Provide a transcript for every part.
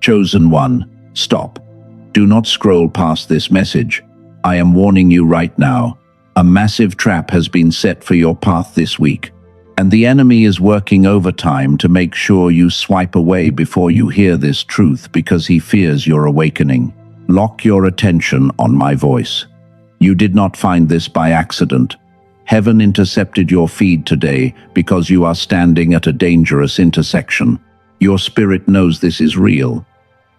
Chosen one, stop. Do not scroll past this message. I am warning you right now. A massive trap has been set for your path this week, and the enemy is working overtime to make sure you swipe away before you hear this truth because he fears your awakening. Lock your attention on my voice. You did not find this by accident. Heaven intercepted your feed today because you are standing at a dangerous intersection. Your spirit knows this is real.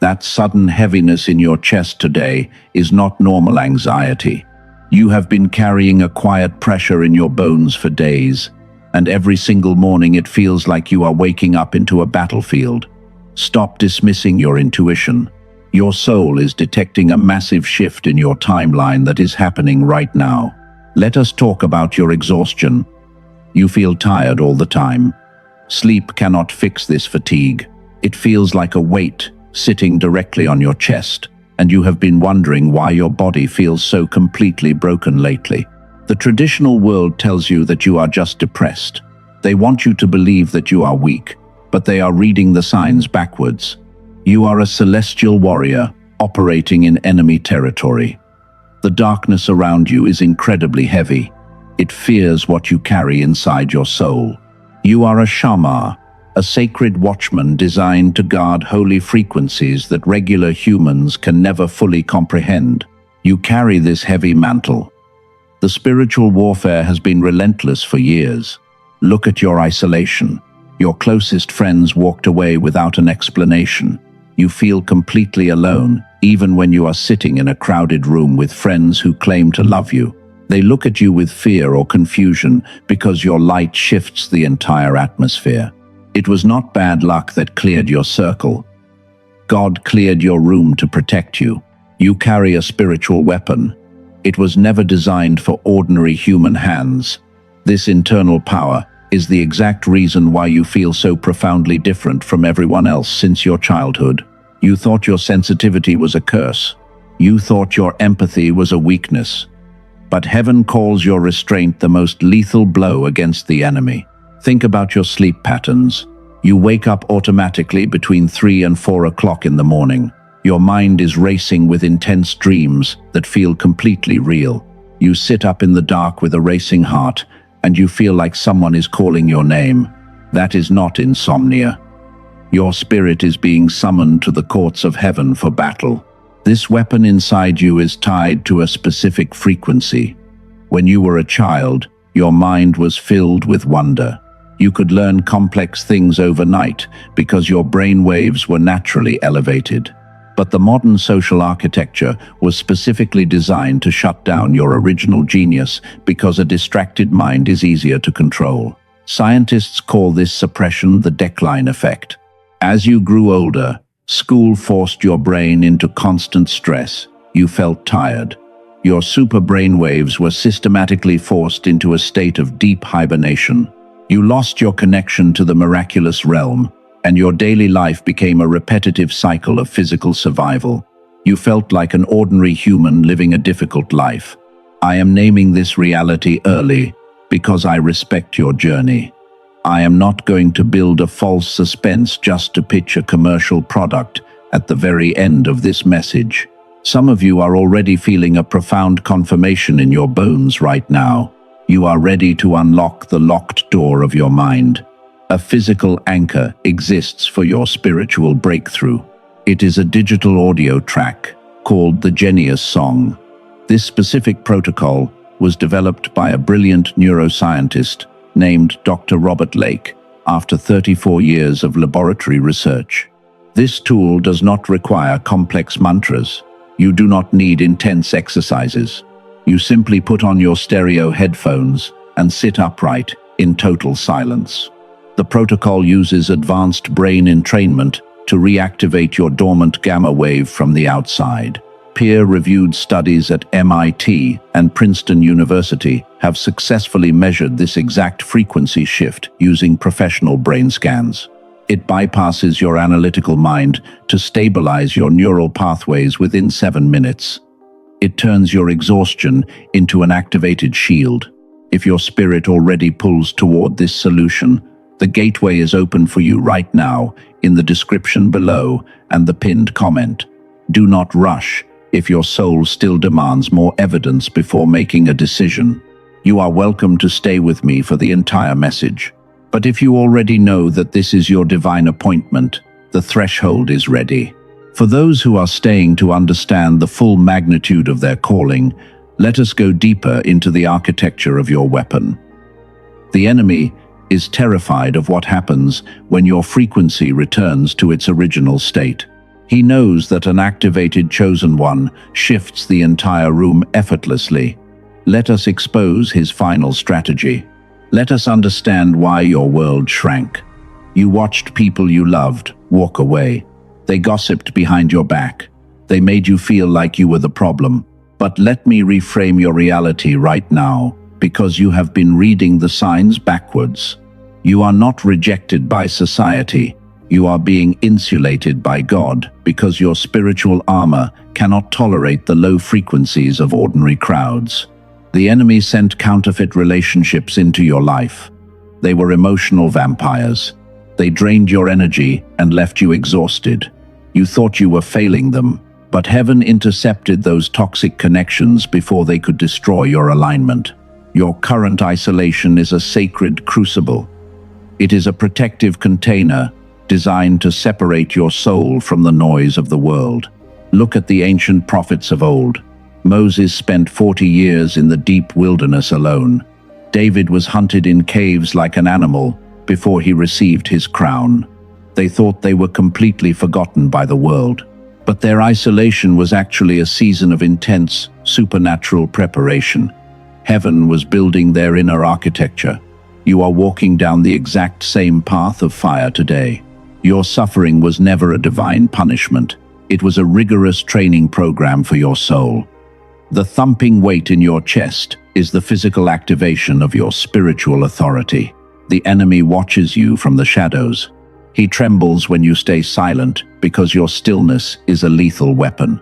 That sudden heaviness in your chest today is not normal anxiety. You have been carrying a quiet pressure in your bones for days, and every single morning it feels like you are waking up into a battlefield. Stop dismissing your intuition. Your soul is detecting a massive shift in your timeline that is happening right now. Let us talk about your exhaustion. You feel tired all the time. Sleep cannot fix this fatigue. It feels like a weight sitting directly on your chest, and you have been wondering why your body feels so completely broken lately. The traditional world tells you that you are just depressed. They want you to believe that you are weak, but they are reading the signs backwards. You are a celestial warrior operating in enemy territory. The darkness around you is incredibly heavy. It fears what you carry inside your soul. You are a shaman, a sacred watchman designed to guard holy frequencies that regular humans can never fully comprehend. You carry this heavy mantle. The spiritual warfare has been relentless for years. Look at your isolation. Your closest friends walked away without an explanation. You feel completely alone, even when you are sitting in a crowded room with friends who claim to love you. They look at you with fear or confusion because your light shifts the entire atmosphere. It was not bad luck that cleared your circle. God cleared your room to protect you. You carry a spiritual weapon. It was never designed for ordinary human hands. This internal power is the exact reason why you feel so profoundly different from everyone else since your childhood. You thought your sensitivity was a curse. You thought your empathy was a weakness. But heaven calls your restraint the most lethal blow against the enemy. Think about your sleep patterns. You wake up automatically between 3 and 4 o'clock in the morning. Your mind is racing with intense dreams that feel completely real. You sit up in the dark with a racing heart, and you feel like someone is calling your name. That is not insomnia. Your spirit is being summoned to the courts of heaven for battle. This weapon inside you is tied to a specific frequency. When you were a child, your mind was filled with wonder. You could learn complex things overnight because your brain waves were naturally elevated. But the modern social architecture was specifically designed to shut down your original genius because a distracted mind is easier to control. Scientists call this suppression the decline effect. As you grew older, school forced your brain into constant stress. You felt tired. Your super brain waves were systematically forced into a state of deep hibernation. You lost your connection to the miraculous realm, and your daily life became a repetitive cycle of physical survival. You felt like an ordinary human living a difficult life. I am naming this reality early because I respect your journey. I am not going to build a false suspense just to pitch a commercial product at the very end of this message. Some of you are already feeling a profound confirmation in your bones right now. You are ready to unlock the locked door of your mind. A physical anchor exists for your spiritual breakthrough. It is a digital audio track called the Genius Song. This specific protocol was developed by a brilliant neuroscientist named Dr. Robert Lake after 34 years of laboratory research. This tool does not require complex mantras. You do not need intense exercises. You simply put on your stereo headphones and sit upright in total silence. The protocol uses advanced brain entrainment to reactivate your dormant gamma wave from the outside. Peer-reviewed studies at MIT and Princeton University have successfully measured this exact frequency shift using professional brain scans. It bypasses your analytical mind to stabilize your neural pathways within 7 minutes. It turns your exhaustion into an activated shield. If your spirit already pulls toward this solution, the gateway is open for you right now in the description below and the pinned comment. Do not rush if your soul still demands more evidence before making a decision. You are welcome to stay with me for the entire message. But if you already know that this is your divine appointment, the threshold is ready. For those who are staying to understand the full magnitude of their calling, let us go deeper into the architecture of your weapon. The enemy is terrified of what happens when your frequency returns to its original state. He knows that an activated chosen one shifts the entire room effortlessly. Let us expose his final strategy. Let us understand why your world shrank. You watched people you loved walk away. They gossiped behind your back. They made you feel like you were the problem. But let me reframe your reality right now, because you have been reading the signs backwards. You are not rejected by society. You are being insulated by God, because your spiritual armor cannot tolerate the low frequencies of ordinary crowds. The enemy sent counterfeit relationships into your life. They were emotional vampires. They drained your energy and left you exhausted. You thought you were failing them, but heaven intercepted those toxic connections before they could destroy your alignment. Your current isolation is a sacred crucible. It is a protective container designed to separate your soul from the noise of the world. Look at the ancient prophets of old. Moses spent 40 years in the deep wilderness alone. David was hunted in caves like an animal before he received his crown. They thought they were completely forgotten by the world. But their isolation was actually a season of intense, supernatural preparation. Heaven was building their inner architecture. You are walking down the exact same path of fire today. Your suffering was never a divine punishment. It was a rigorous training program for your soul. The thumping weight in your chest is the physical activation of your spiritual authority. The enemy watches you from the shadows. He trembles when you stay silent because your stillness is a lethal weapon.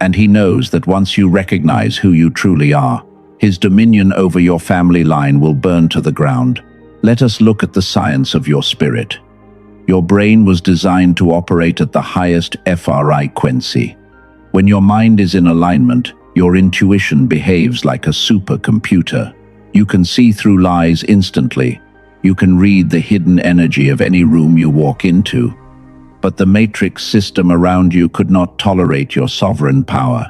And he knows that once you recognize who you truly are, his dominion over your family line will burn to the ground. Let us look at the science of your spirit. Your brain was designed to operate at the highest frequency. When your mind is in alignment, your intuition behaves like a supercomputer. You can see through lies instantly. You can read the hidden energy of any room you walk into. But the matrix system around you could not tolerate your sovereign power.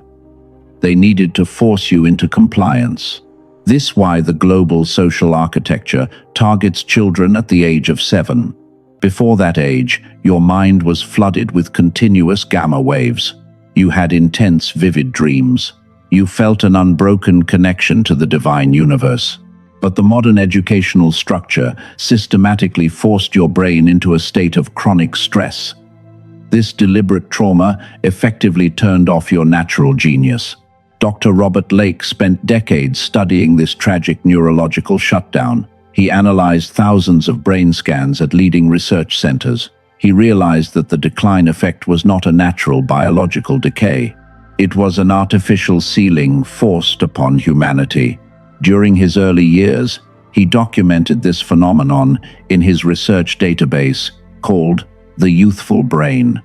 They needed to force you into compliance. This is why the global social architecture targets children at the age of 7. Before that age, your mind was flooded with continuous gamma waves. You had intense, vivid dreams. You felt an unbroken connection to the divine universe. But the modern educational structure systematically forced your brain into a state of chronic stress. This deliberate trauma effectively turned off your natural genius. Dr. Robert Lake spent decades studying this tragic neurological shutdown. He analyzed thousands of brain scans at leading research centers. He realized that the decline effect was not a natural biological decay. It was an artificial ceiling forced upon humanity. During his early years, he documented this phenomenon in his research database called the youthful brain.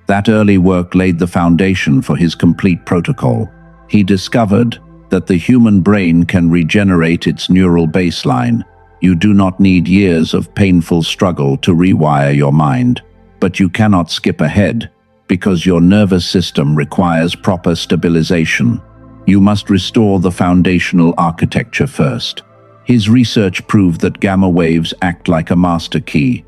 That early work laid the foundation for his complete protocol. He discovered that the human brain can regenerate its neural baseline. You do not need years of painful struggle to rewire your mind. But you cannot skip ahead, because your nervous system requires proper stabilization. You must restore the foundational architecture first. His research proved that gamma waves act like a master key.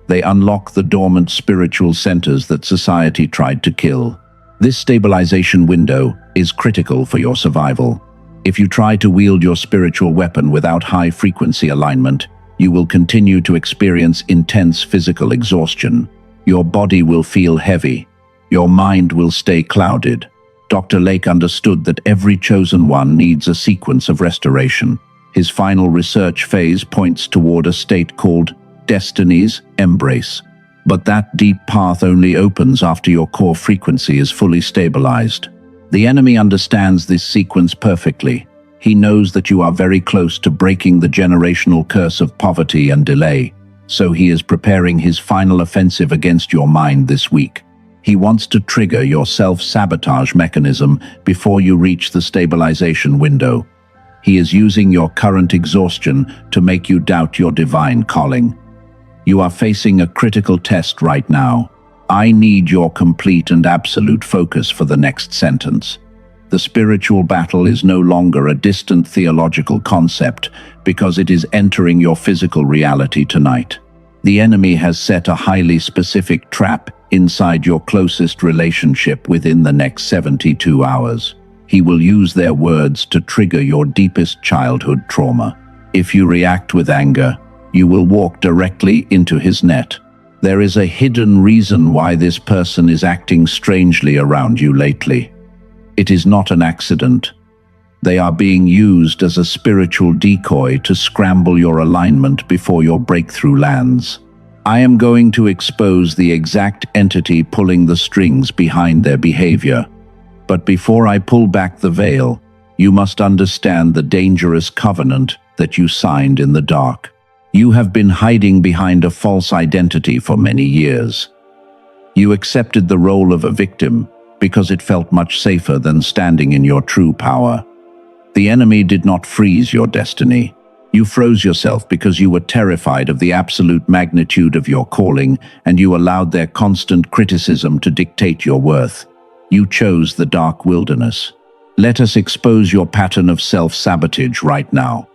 They unlock the dormant spiritual centers that society tried to kill. This stabilization window is critical for your survival. If you try to wield your spiritual weapon without high-frequency alignment, you will continue to experience intense physical exhaustion. Your body will feel heavy. Your mind will stay clouded. Dr. Lake understood that every chosen one needs a sequence of restoration. His final research phase points toward a state called destiny's embrace. But that deep path only opens after your core frequency is fully stabilized. The enemy understands this sequence perfectly. He knows that you are very close to breaking the generational curse of poverty and delay. So he is preparing his final offensive against your mind this week. He wants to trigger your self-sabotage mechanism before you reach the stabilization window. He is using your current exhaustion to make you doubt your divine calling. You are facing a critical test right now. I need your complete and absolute focus for the next sentence. The spiritual battle is no longer a distant theological concept because it is entering your physical reality tonight. The enemy has set a highly specific trap inside your closest relationship within the next 72 hours. He will use their words to trigger your deepest childhood trauma. If you react with anger, you will walk directly into his net. There is a hidden reason why this person is acting strangely around you lately. It is not an accident. They are being used as a spiritual decoy to scramble your alignment before your breakthrough lands. I am going to expose the exact entity pulling the strings behind their behavior. But before I pull back the veil, you must understand the dangerous covenant that you signed in the dark. You have been hiding behind a false identity for many years. You accepted the role of a victim because it felt much safer than standing in your true power. The enemy did not freeze your destiny. You froze yourself because you were terrified of the absolute magnitude of your calling, and you allowed their constant criticism to dictate your worth. You chose the dark wilderness. Let us expose your pattern of self-sabotage right now.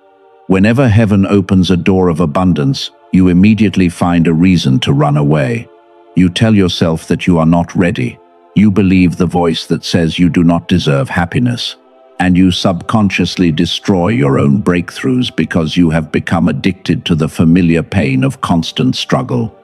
Whenever heaven opens a door of abundance, you immediately find a reason to run away. You tell yourself that you are not ready. You believe the voice that says you do not deserve happiness. And you subconsciously destroy your own breakthroughs because you have become addicted to the familiar pain of constant struggle.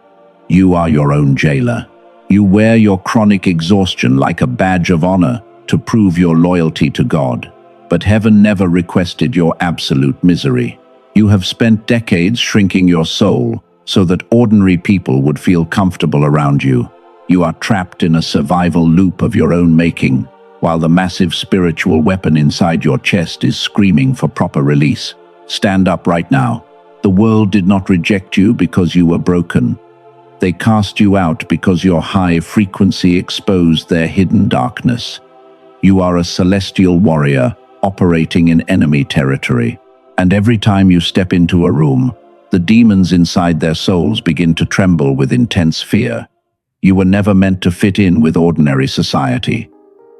You are your own jailer. You wear your chronic exhaustion like a badge of honor to prove your loyalty to God. But heaven never requested your absolute misery. You have spent decades shrinking your soul so that ordinary people would feel comfortable around you. You are trapped in a survival loop of your own making, while the massive spiritual weapon inside your chest is screaming for proper release. Stand up right now. The world did not reject you because you were broken. They cast you out because your high frequency exposed their hidden darkness. You are a celestial warrior operating in enemy territory, and every time you step into a room, the demons inside their souls begin to tremble with intense fear. You were never meant to fit in with ordinary society.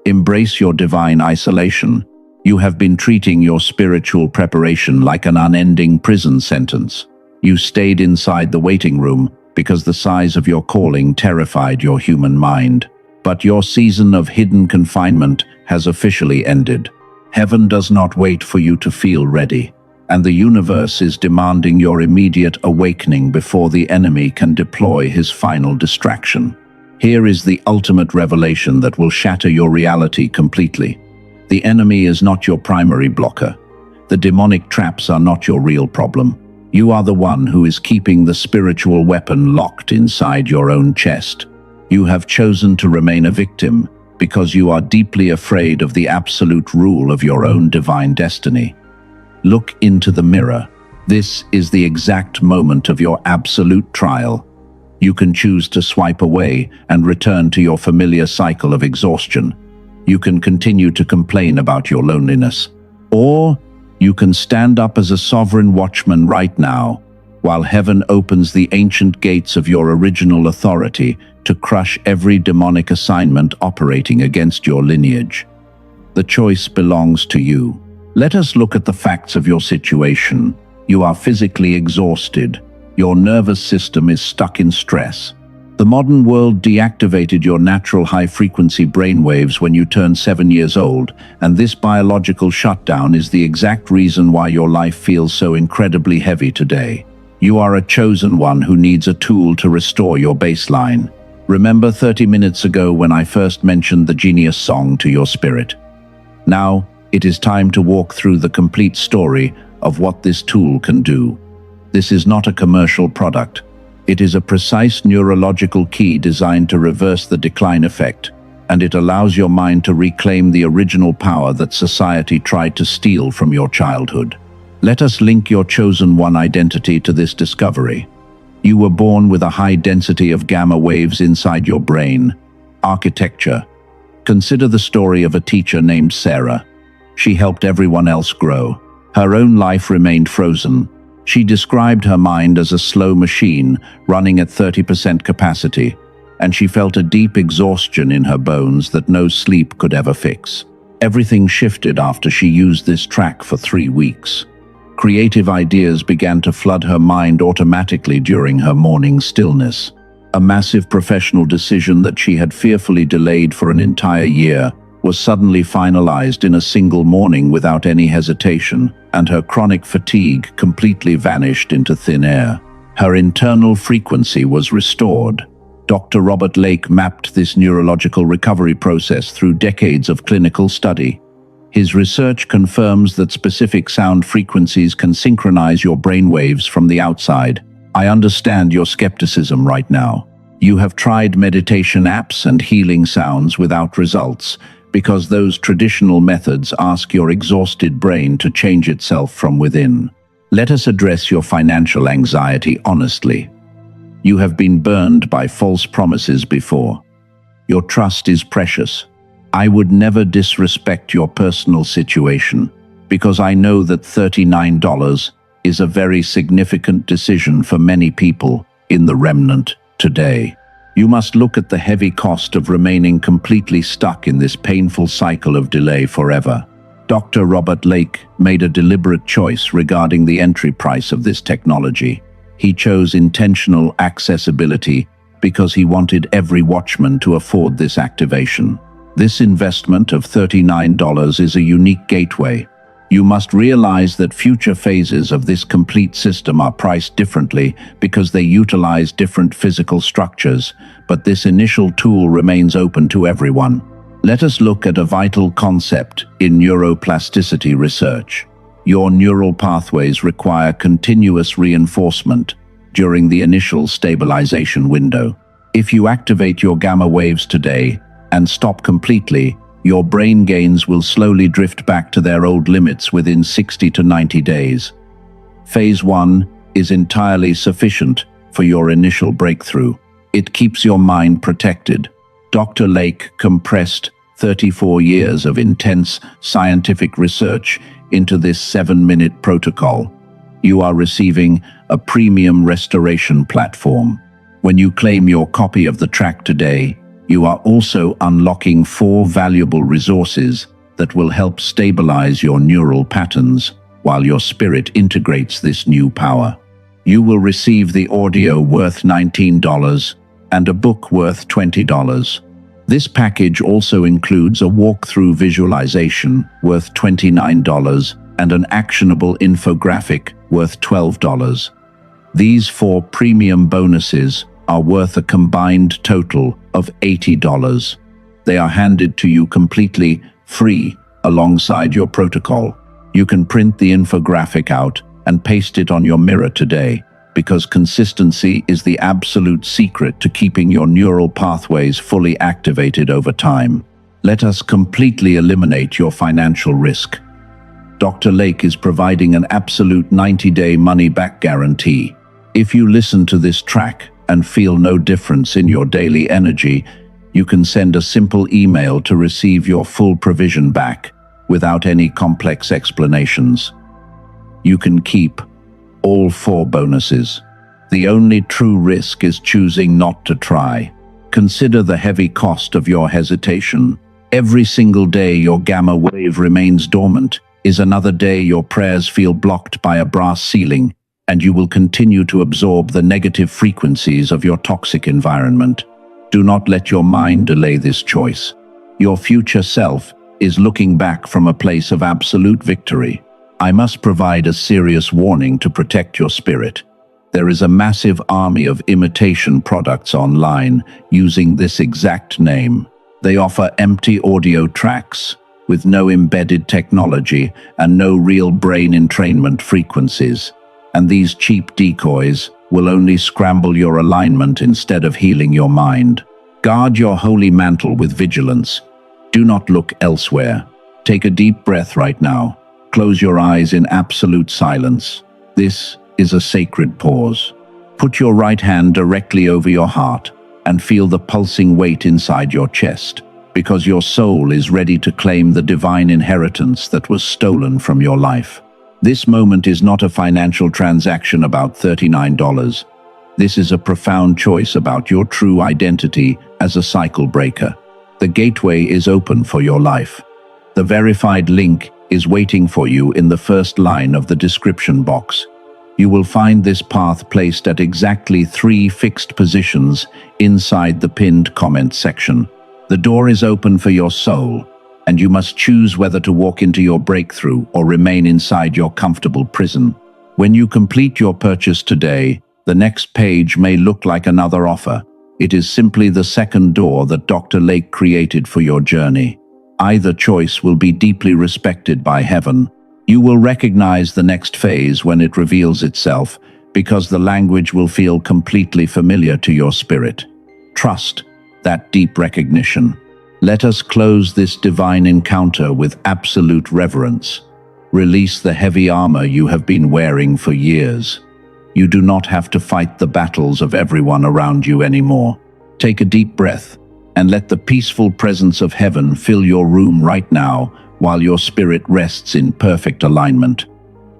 Embrace your divine isolation. You have been treating your spiritual preparation like an unending prison sentence. You stayed inside the waiting room because the size of your calling terrified your human mind. But your season of hidden confinement has officially ended. Heaven does not wait for you to feel ready, and the universe is demanding your immediate awakening before the enemy can deploy his final distraction. Here is the ultimate revelation that will shatter your reality completely. The enemy is not your primary blocker. The demonic traps are not your real problem. You are the one who is keeping the spiritual weapon locked inside your own chest. You have chosen to remain a victim because you are deeply afraid of the absolute rule of your own divine destiny. Look into the mirror. This is the exact moment of your absolute trial. You can choose to swipe away and return to your familiar cycle of exhaustion. You can continue to complain about your loneliness. Or you can stand up as a sovereign watchman right now, while heaven opens the ancient gates of your original authority to crush every demonic assignment operating against your lineage. The choice belongs to you. Let us look at the facts of your situation. You are physically exhausted. Your nervous system is stuck in stress. The modern world deactivated your natural high-frequency brainwaves when you turned 7 years old, and this biological shutdown is the exact reason why your life feels so incredibly heavy today. You are a chosen one who needs a tool to restore your baseline. Remember 30 minutes ago when I first mentioned the genius song to your spirit? Now, it is time to walk through the complete story of what this tool can do. This is not a commercial product. It is a precise neurological key designed to reverse the decline effect, and it allows your mind to reclaim the original power that society tried to steal from your childhood. Let us link your chosen one identity to this discovery. You were born with a high density of gamma waves inside your brain. Architecture. Consider the story of a teacher named Sarah. She helped everyone else grow. Her own life remained frozen. She described her mind as a slow machine running at 30% capacity, and she felt a deep exhaustion in her bones that no sleep could ever fix. Everything shifted after she used this track for 3 weeks. Creative ideas began to flood her mind automatically during her morning stillness. A massive professional decision that she had fearfully delayed for an entire year was suddenly finalized in a single morning without any hesitation, and her chronic fatigue completely vanished into thin air. Her internal frequency was restored. Dr. Robert Lake mapped this neurological recovery process through decades of clinical study. His research confirms that specific sound frequencies can synchronize your brainwaves from the outside. I understand your skepticism right now. You have tried meditation apps and healing sounds without results, because those traditional methods ask your exhausted brain to change itself from within. Let us address your financial anxiety honestly. You have been burned by false promises before. Your trust is precious. I would never disrespect your personal situation, because I know that $39 is a very significant decision for many people in the remnant today. You must look at the heavy cost of remaining completely stuck in this painful cycle of delay forever. Dr. Robert Lake made a deliberate choice regarding the entry price of this technology. He chose intentional accessibility because he wanted every watchman to afford this activation. This investment of $39 is a unique gateway. You must realize that future phases of this complete system are priced differently because they utilize different physical structures, but this initial tool remains open to everyone. Let us look at a vital concept in neuroplasticity research. Your neural pathways require continuous reinforcement during the initial stabilization window. If you activate your gamma waves today and stop completely, your brain gains will slowly drift back to their old limits within 60 to 90 days. Phase 1 is entirely sufficient for your initial breakthrough. It keeps your mind protected. Dr. Lake compressed 34 years of intense scientific research into this 7-minute protocol. You are receiving a premium restoration platform. When you claim your copy of the track today, you are also unlocking 4 valuable resources that will help stabilize your neural patterns while your spirit integrates this new power. You will receive the audio worth $19 and a book worth $20. This package also includes a walkthrough visualization worth $29 and an actionable infographic worth $12. These 4 premium bonuses are worth a combined total of $80. They are handed to you completely free alongside your protocol. You can print the infographic out and paste it on your mirror today, because consistency is the absolute secret to keeping your neural pathways fully activated over time. Let us completely eliminate your financial risk. Dr. Lake is providing an absolute 90-day money-back guarantee. If you listen to this track and feel no difference in your daily energy, you can send a simple email to receive your full provision back without any complex explanations. You can keep all 4 bonuses. The only true risk is choosing not to try. Consider the heavy cost of your hesitation. Every single day your gamma wave remains dormant is another day your prayers feel blocked by a brass ceiling, and you will continue to absorb the negative frequencies of your toxic environment. Do not let your mind delay this choice. Your future self is looking back from a place of absolute victory. I must provide a serious warning to protect your spirit. There is a massive army of imitation products online using this exact name. They offer empty audio tracks with no embedded technology and no real brain entrainment frequencies. And these cheap decoys will only scramble your alignment instead of healing your mind. Guard your holy mantle with vigilance. Do not look elsewhere. Take a deep breath right now. Close your eyes in absolute silence. This is a sacred pause. Put your right hand directly over your heart and feel the pulsing weight inside your chest, because your soul is ready to claim the divine inheritance that was stolen from your life. This moment is not a financial transaction about $39. This is a profound choice about your true identity as a cycle breaker. The gateway is open for your life. The verified link is waiting for you in the first line of the description box. You will find this path placed at exactly 3 fixed positions inside the pinned comment section. The door is open for your soul, and you must choose whether to walk into your breakthrough or remain inside your comfortable prison. When you complete your purchase today, the next page may look like another offer. It is simply the second door that Dr. Lake created for your journey. Either choice will be deeply respected by heaven. You will recognize the next phase when it reveals itself, because the language will feel completely familiar to your spirit. Trust that deep recognition. Let us close this divine encounter with absolute reverence. Release the heavy armor you have been wearing for years. You do not have to fight the battles of everyone around you anymore. Take a deep breath and let the peaceful presence of heaven fill your room right now while your spirit rests in perfect alignment.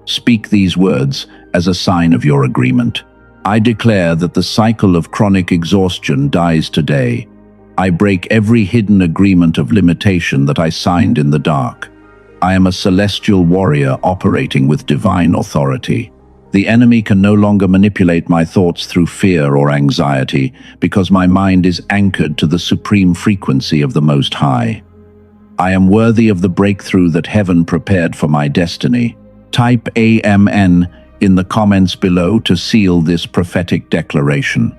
Speak these words as a sign of your agreement. I declare that the cycle of chronic exhaustion dies today. I break every hidden agreement of limitation that I signed in the dark. I am a celestial warrior operating with divine authority. The enemy can no longer manipulate my thoughts through fear or anxiety, because my mind is anchored to the supreme frequency of the Most High. I am worthy of the breakthrough that heaven prepared for my destiny. Type Amen in the comments below to seal this prophetic declaration.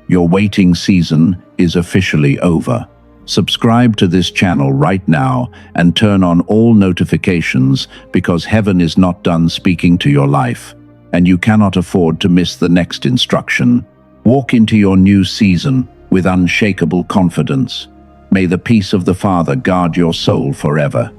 Your waiting season is officially over. Subscribe to this channel right now and turn on all notifications, because heaven is not done speaking to your life, and you cannot afford to miss the next instruction. Walk into your new season with unshakable confidence. May the peace of the Father guard your soul forever.